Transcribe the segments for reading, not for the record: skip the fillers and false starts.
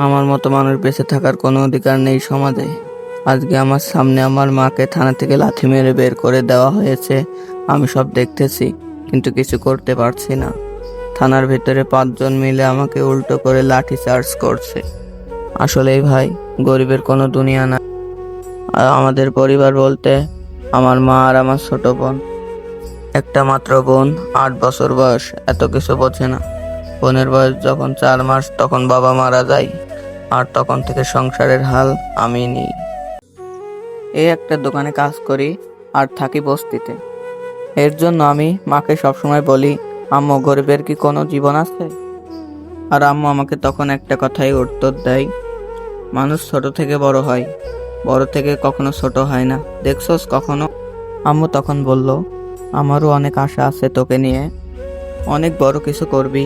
আমার মতো মানুষ বেঁচে থাকার কোনো অধিকার নেই সমাজে। আজকে আমার সামনে আমার মাকে থানা থেকে লাথি মেরে বের করে দেওয়া হয়েছে। আমি সব দেখতেছি, কিন্তু কিছু করতে পারছি না। থানার ভিতরে 5 জন মিলে আমাকে উল্টো করে লাঠি চার্জ করছে। আসলেই ভাই, গরিবের কোনো দুনিয়া না। আর আমাদের পরিবার বলতে আমার মা আর আমার ছোট বোন, একটা মাত্র বোন, 8 বছর বয়স, এত কিছু বোঝে না। বোনের বয়স যখন 4 মাস তখন বাবা মারা যায়, আর তখন থেকে সংসারের হাল আমি নিই। এই একটা দোকানে কাজ করি আর থাকি বস্তিতে। এর জন্য আমি মাকে সবসময় বলি, আম্মু, গরিবের কি কোনো জীবন আছে? আর আম্মু আমাকে তখন একটা কথাই উত্তর দেয়, মানুষ ছোট থেকে বড় হয়, বড় থেকে কখনো ছোট হয় না, দেখছস কখনো? আম্মু তখন বলল, আমারও অনেক আশা আছে তোকে নিয়ে, অনেক বড় কিছু করবি,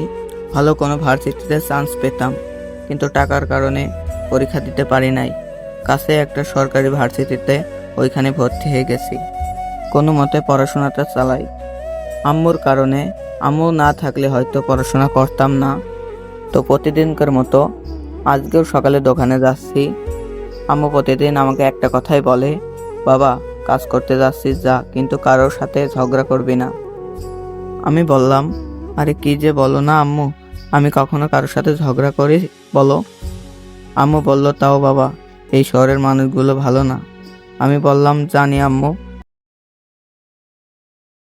ভালো কোনো ভার্সিটিতে চান্স পেতাম, কিন্তু টাকার কারণে পরীক্ষা দিতে পারি নাই। কাছে একটা সরকারি ভার্সিটিতে, ওইখানে ভর্তি হয়ে গেছি। কোনো মতে পড়াশোনাটা চালাই। আম্মুর কারণে, আম্মু না থাকলে হয়তো পড়াশোনা করতাম না। তো প্রতিদিনকার মতো আজকেও সকালে দোকানে যাচ্ছি। আম্মু প্রতিদিন আমাকে একটা কথাই বলে, বাবা, কাজ করতে যাচ্ছিস যা, কিন্তু কারোর সাথে ঝগড়া করবি না। আমি বললাম, আরে কি যে বলো না আম্মু, আমি কখনো কারোর সাথে ঝগড়া করি বলো? আম্মু বলল, তাও বাবা, এই শহরের মানুষগুলো ভালো না। আমি বললাম, জানি আম্মু,